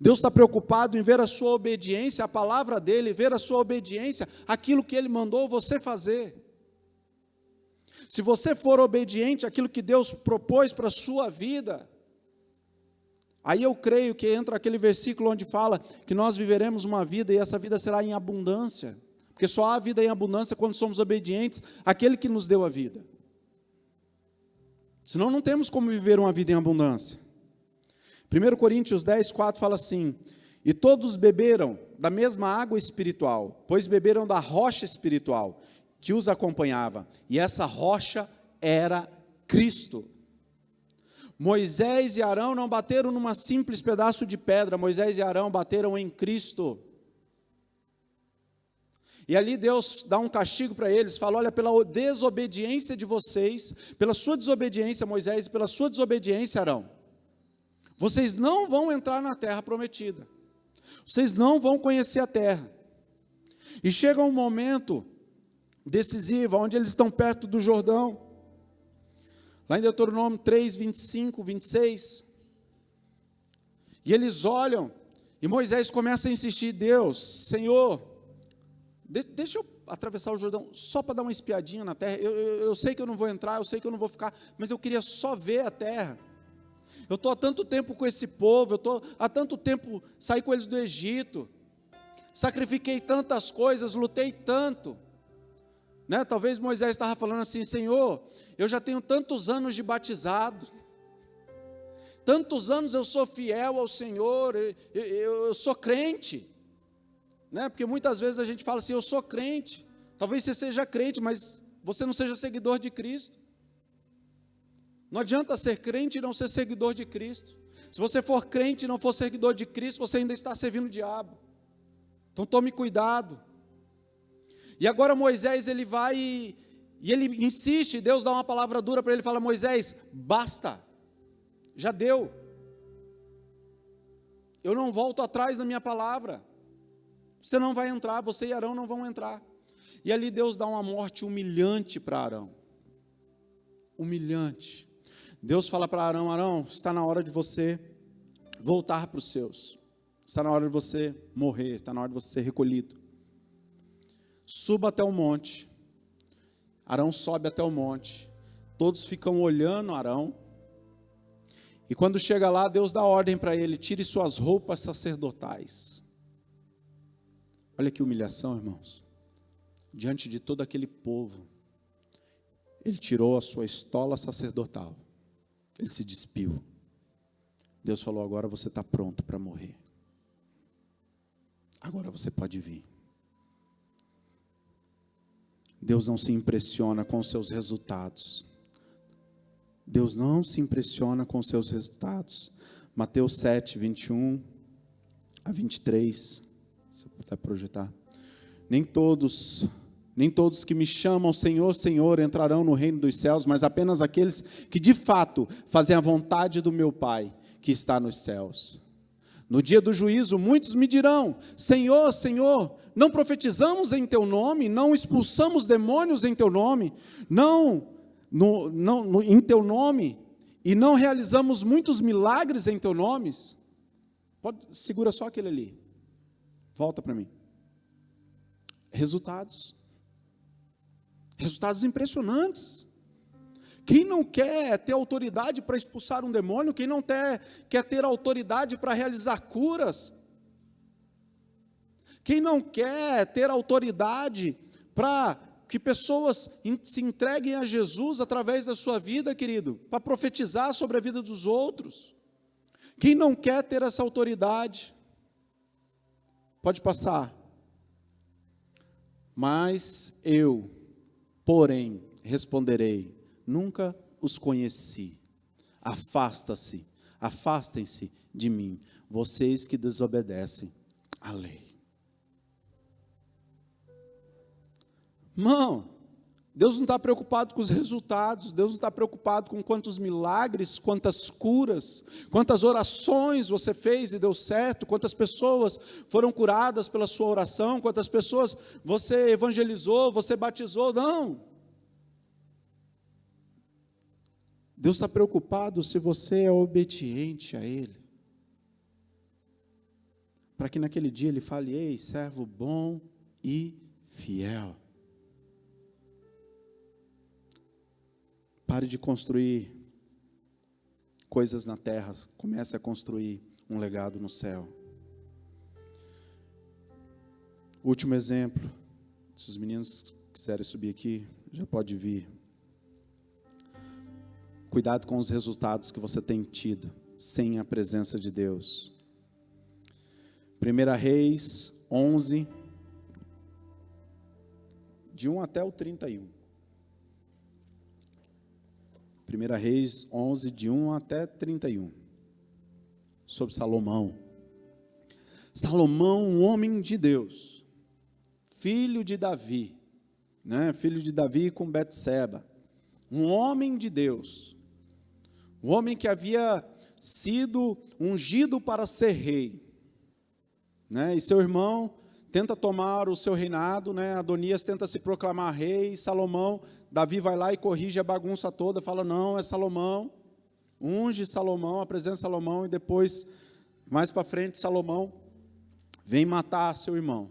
Deus está preocupado em ver a sua obediência à palavra dEle, ver a sua obediência àquilo que Ele mandou você fazer. Se você for obediente àquilo que Deus propôs para a sua vida, aí eu creio que entra aquele versículo onde fala que nós viveremos uma vida e essa vida será em abundância. Porque só há vida em abundância quando somos obedientes àquele que nos deu a vida. Senão não temos como viver uma vida em abundância. 1 Coríntios 10, 4 fala assim, e todos beberam da mesma água espiritual, pois beberam da rocha espiritual que os acompanhava, e essa rocha era Cristo. Moisés e Arão não bateram numa simples pedaço de pedra, Moisés e Arão bateram em Cristo. E ali Deus dá um castigo para eles, fala, olha, pela desobediência de vocês, pela sua desobediência, Moisés, e pela sua desobediência, Arão, vocês não vão entrar na terra prometida. Vocês não vão conhecer a terra. E chega um momento decisivo, onde eles estão perto do Jordão. Lá em Deuteronômio 3, 25, 26. E eles olham, e Moisés começa a insistir, Deus, Senhor, deixa eu atravessar o Jordão, só para dar uma espiadinha na terra. Eu sei que eu não vou entrar, eu sei que eu não vou ficar, mas eu queria só ver a terra. Eu estou há tanto tempo com esse povo, eu estou há tanto tempo, saí com eles do Egito, sacrifiquei tantas coisas, lutei tanto, né? Talvez Moisés estava falando assim, Senhor, eu já tenho tantos anos de batizado, tantos anos eu sou fiel ao Senhor, eu sou crente, né? Porque muitas vezes a gente fala assim, eu sou crente, talvez você seja crente, mas você não seja seguidor de Cristo. Não adianta ser crente e não ser seguidor de Cristo. Se você for crente e não for seguidor de Cristo, você ainda está servindo o diabo. Então tome cuidado. E agora Moisés, ele vai e ele insiste, Deus dá uma palavra dura para ele, fala, Moisés, basta, já deu. Eu não volto atrás da minha palavra. Você não vai entrar, você e Arão não vão entrar. E ali Deus dá uma morte humilhante para Arão. Humilhante. Deus fala para Arão, Arão, está na hora de você voltar para os seus. Está na hora de você morrer, está na hora de você ser recolhido. Suba até o monte. Arão sobe até o monte. Todos ficam olhando Arão. E quando chega lá, Deus dá ordem para ele, tire suas roupas sacerdotais. Olha que humilhação, irmãos. Diante de todo aquele povo, ele tirou a sua estola sacerdotal. Ele se despiu. Deus falou: agora você está pronto para morrer. Agora você pode vir. Deus não se impressiona com os seus resultados. Deus não se impressiona com os seus resultados. Mateus 7, 21 a 23. Se eu puder projetar. Nem todos que me chamam Senhor, Senhor entrarão no reino dos céus, mas apenas aqueles que de fato fazem a vontade do meu Pai que está nos céus. No dia do juízo, muitos me dirão: Senhor, Senhor, não profetizamos em Teu nome, não expulsamos demônios em Teu nome, em Teu nome, e não realizamos muitos milagres em Teu nome? Segura só aquele ali. Volta para mim. Resultados impressionantes. Quem não quer ter autoridade para expulsar um demônio? Quem não quer ter autoridade para realizar curas? Quem não quer ter autoridade para que pessoas se entreguem a Jesus através da sua vida, querido? Para profetizar sobre a vida dos outros? Quem não quer ter essa autoridade? Pode passar. Mas eu, porém, responderei: nunca os conheci. Afastem-se de mim, vocês que desobedecem à lei. Irmão, Deus não está preocupado com os resultados, Deus não está preocupado com quantos milagres, quantas curas, quantas orações você fez e deu certo, quantas pessoas foram curadas pela sua oração, quantas pessoas você evangelizou, você batizou, não. Deus está preocupado se você é obediente a Ele, para que naquele dia Ele fale: ei, servo bom e fiel. Pare de construir coisas na terra, comece a construir um legado no céu. Último exemplo, se os meninos quiserem subir aqui, já pode vir. Cuidado com os resultados que você tem tido sem a presença de Deus. 1 Reis 11, de 1 até o 31. 1 Reis 11, de 1 até 31. Sobre Salomão. Salomão, um homem de Deus, filho de Davi, filho de Davi com Betseba. Um homem de Deus. Um homem que havia sido ungido para ser rei. E seu irmão tenta tomar o seu reinado, Adonias tenta se proclamar rei, Salomão, Davi vai lá e corrige a bagunça toda, fala: não, é Salomão, unge Salomão, apresenta Salomão, e depois, mais para frente, Salomão vem matar seu irmão,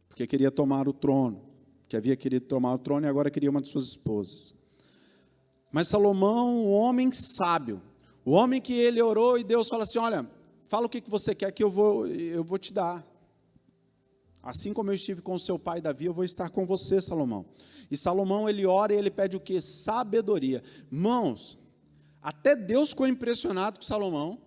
porque queria tomar o trono, que havia querido tomar o trono e agora queria uma de suas esposas. Mas Salomão, um homem sábio, o homem que ele orou e Deus fala assim: olha, fala o que você quer que eu vou te dar. Assim como eu estive com o seu pai Davi, eu vou estar com você, Salomão. E Salomão, ele ora e ele pede o quê? Sabedoria. Irmãos, até Deus ficou impressionado com Salomão,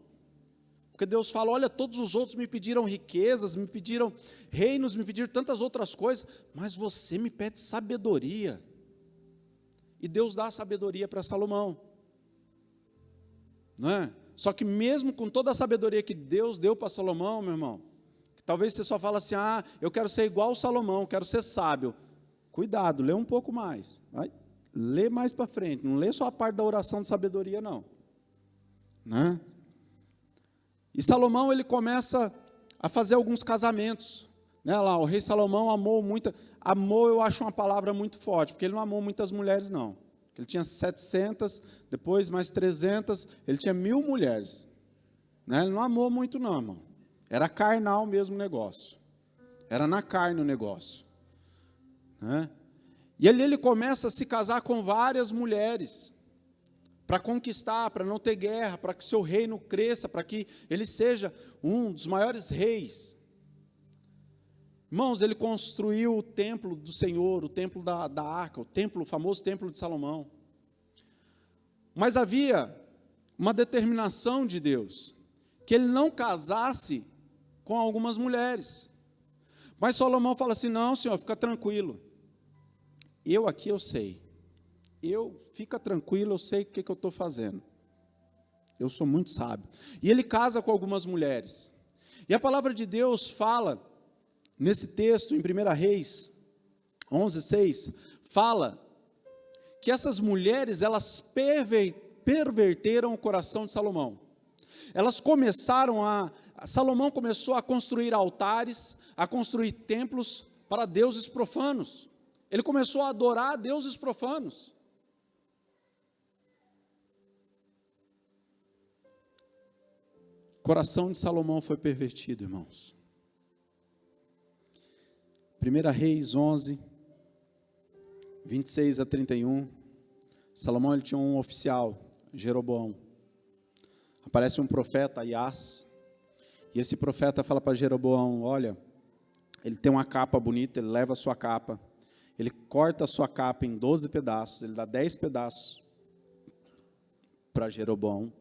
porque Deus fala: olha, todos os outros me pediram riquezas, me pediram reinos, me pediram tantas outras coisas, mas você me pede sabedoria. E Deus dá sabedoria para Salomão. Só que mesmo com toda a sabedoria que Deus deu para Salomão, meu irmão, talvez você só fala assim: eu quero ser igual Salomão, quero ser sábio. Cuidado, lê um pouco mais. Lê mais para frente, não lê só a parte da oração de sabedoria, não. E Salomão, ele começa a fazer alguns casamentos. O rei Salomão amou muito. Amor, eu acho uma palavra muito forte, porque ele não amou muitas mulheres, não. Ele tinha 700, depois mais 300, ele tinha 1000 mulheres. Ele não amou muito, não, irmão. Era carnal mesmo o negócio. Era na carne o negócio. E ali ele começa a se casar com várias mulheres, para conquistar, para não ter guerra, para que o seu reino cresça, para que ele seja um dos maiores reis. Irmãos, ele construiu o templo do Senhor, o templo da arca, o famoso templo de Salomão. Mas havia uma determinação de Deus, que ele não casasse com algumas mulheres. Mas Salomão fala assim, não, Senhor, fica tranquilo. Eu sei. Fica tranquilo, eu sei o que eu estou fazendo. Eu sou muito sábio. E ele casa com algumas mulheres. E a palavra de Deus fala, nesse texto, em 1 Reis 11:6, fala que essas mulheres, elas perverteram o coração de Salomão. Salomão começou a construir altares, a construir templos para deuses profanos. Ele começou a adorar deuses profanos. O coração de Salomão foi pervertido, irmãos. 1 Reis 11, 26 a 31. Salomão, ele tinha um oficial, Jeroboão. Aparece um profeta, Aias, e esse profeta fala para Jeroboão, olha, ele tem uma capa bonita, ele leva a sua capa, ele corta a sua capa em 12 pedaços, ele dá 10 pedaços para Jeroboão,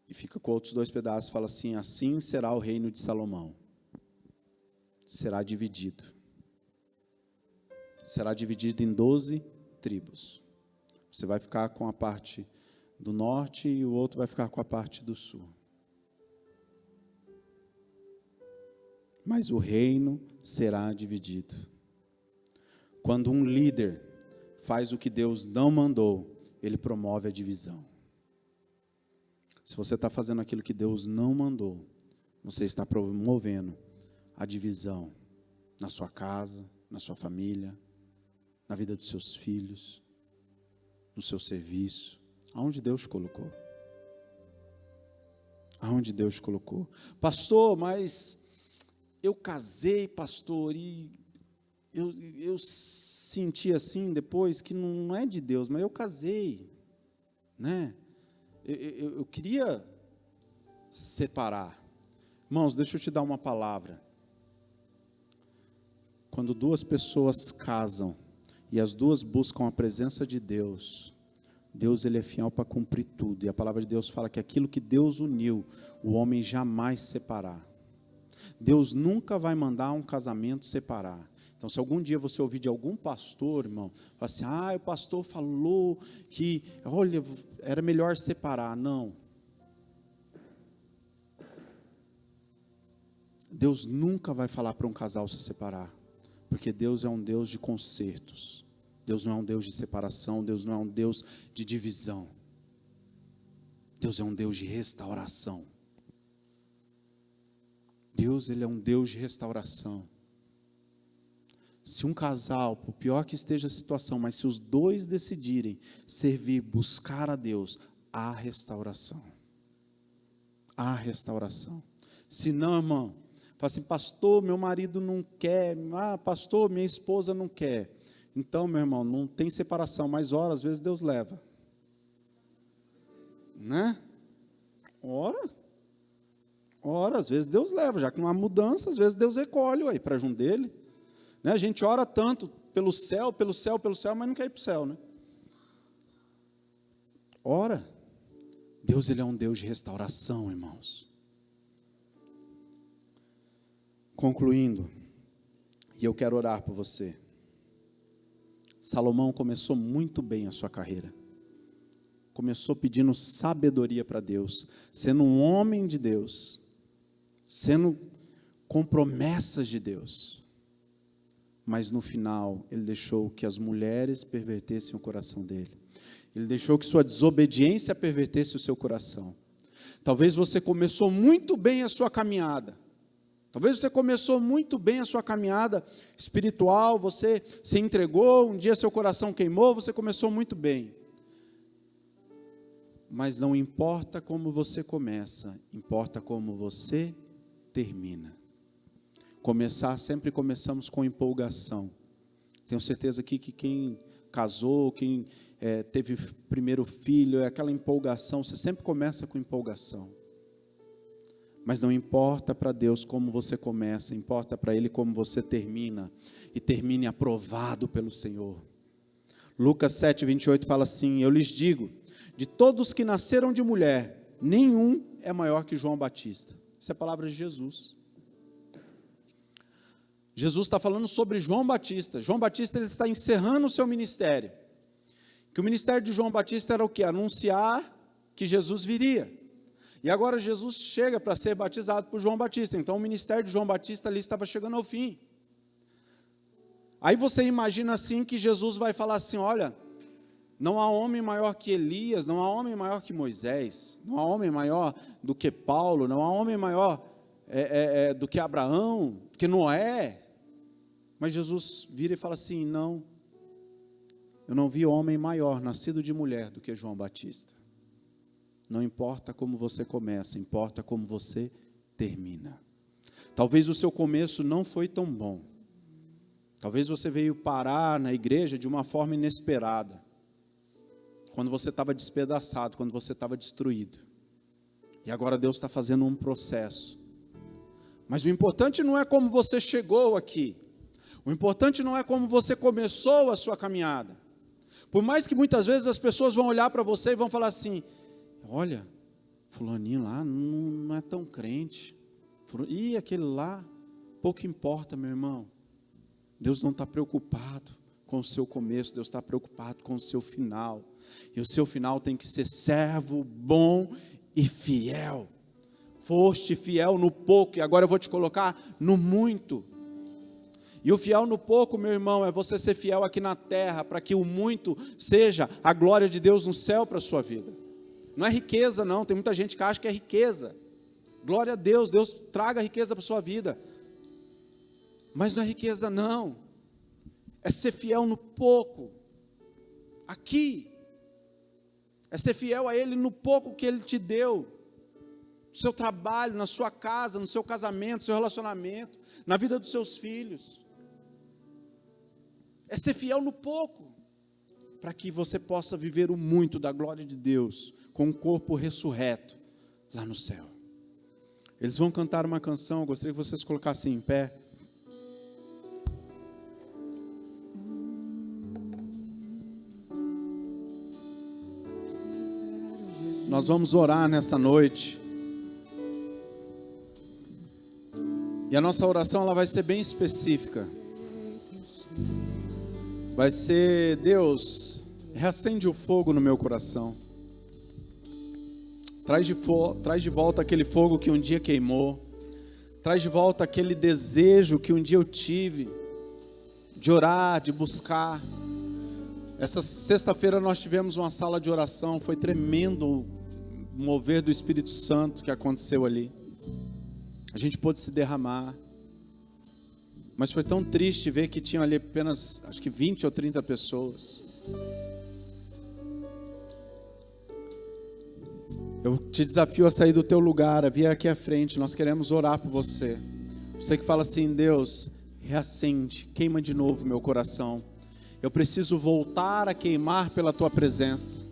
e fica com outros 2 pedaços, fala assim, assim será o reino de Salomão, será dividido em 12 tribos, você vai ficar com a parte do norte e o outro vai ficar com a parte do sul. Mas o reino será dividido. Quando um líder faz o que Deus não mandou, ele promove a divisão. Se você está fazendo aquilo que Deus não mandou, você está promovendo a divisão na sua casa, na sua família, na vida dos seus filhos, no seu serviço, aonde Deus colocou. Aonde Deus colocou. Pastor, mas eu casei, pastor, e eu senti assim depois que não é de Deus, mas eu casei, né? Eu queria separar. Irmãos, deixa eu te dar uma palavra. Quando 2 pessoas casam e as duas buscam a presença de Deus, Deus, ele é fiel para cumprir tudo. E a palavra de Deus fala que aquilo que Deus uniu, o homem jamais separar. Deus nunca vai mandar um casamento separar. Então, se algum dia você ouvir de algum pastor, irmão, fala assim, o pastor falou que, olha, era melhor separar. Não. Deus nunca vai falar para um casal se separar, porque Deus é um Deus de consertos. Deus não é um Deus de separação, Deus não é um Deus de divisão. Deus é um Deus de restauração. Deus, ele é um Deus de restauração. Se um casal, por pior que esteja a situação, mas se os 2 decidirem servir, buscar a Deus, há restauração. Há restauração. Se não, irmão, fala assim, pastor, meu marido não quer, pastor, minha esposa não quer. Então, meu irmão, não tem separação, mas ora, às vezes Deus leva. Né? Ora, às vezes Deus leva, já que não há mudança, às vezes Deus recolhe para junto dele. Né? A gente ora tanto pelo céu, mas não quer ir para o céu, né? Ora, Deus, ele é um Deus de restauração, irmãos. Concluindo, e eu quero orar por você. Salomão começou muito bem a sua carreira. Começou pedindo sabedoria para Deus, sendo um homem de Deus, sendo com promessas de Deus. Mas no final, ele deixou que as mulheres pervertessem o coração dele. Ele deixou que sua desobediência pervertesse o seu coração. Talvez você começou muito bem a sua caminhada. Talvez você começou muito bem a sua caminhada espiritual, você se entregou, um dia seu coração queimou, você começou muito bem. Mas não importa como você começa, importa como você termina. Sempre começamos com empolgação. Tenho certeza aqui que quem casou, quem teve primeiro filho, é aquela empolgação, você sempre começa com empolgação. Mas não importa para Deus como você começa, importa para Ele como você termina, e termine aprovado pelo Senhor. Lucas 7:28 fala assim: eu lhes digo, de todos que nasceram de mulher, nenhum é maior que João Batista. Essa é a palavra de Jesus. Jesus está falando sobre João Batista. João Batista, ele está encerrando o seu ministério. Que o ministério de João Batista era o quê? Anunciar que Jesus viria. E agora Jesus chega para ser batizado por João Batista. Então o ministério de João Batista ali estava chegando ao fim. Aí você imagina assim que Jesus vai falar assim: olha, não há homem maior que Elias, não há homem maior que Moisés, não há homem maior do que Paulo, não há homem maior do que Abraão, do que Noé. Mas Jesus vira e fala assim: não, eu não vi homem maior, nascido de mulher, do que João Batista. Não importa como você começa, importa como você termina. Talvez o seu começo não foi tão bom. Talvez você veio parar na igreja de uma forma inesperada. Quando você estava despedaçado, quando você estava destruído. E agora Deus está fazendo um processo. Mas o importante não é como você chegou aqui. O importante não é como você começou a sua caminhada. Por mais que muitas vezes as pessoas vão olhar para você e vão falar assim: olha, fulaninho lá não é tão crente. E aquele lá, pouco importa, meu irmão. Deus não está preocupado com o seu começo, Deus está preocupado com o seu final. E o seu final tem que ser servo bom e fiel. Foste fiel no pouco, e agora eu vou te colocar no muito. E o fiel no pouco, meu irmão, é você ser fiel aqui na terra, para que o muito seja a glória de Deus no céu para a sua vida. Não é riqueza não, tem muita gente que acha que é riqueza. Glória a Deus, Deus traga riqueza para a sua vida. Mas não é riqueza não, é ser fiel no pouco, aqui, é ser fiel a Ele no pouco que Ele te deu, no seu trabalho, na sua casa, no seu casamento, no seu relacionamento, na vida dos seus filhos, é ser fiel no pouco, para que você possa viver o muito da glória de Deus, com um corpo ressurreto, lá no céu. Eles vão cantar uma canção, eu gostaria que vocês colocassem em pé. Nós vamos orar nessa noite. E a nossa oração ela vai ser bem específica. Vai ser: Deus, reacende o fogo no meu coração. Traz de volta aquele fogo que um dia queimou. Traz de volta aquele desejo que um dia eu tive de orar, de buscar. Essa sexta-feira nós tivemos uma sala de oração, foi tremendo o mover do Espírito Santo que aconteceu ali. A gente pôde se derramar, mas foi tão triste ver que tinham ali apenas, acho que 20 ou 30 pessoas. Eu te desafio a sair do teu lugar, a vir aqui à frente, nós queremos orar por você. Você que fala assim: Deus, reacende, queima de novo meu coração. Eu preciso voltar a queimar pela tua presença.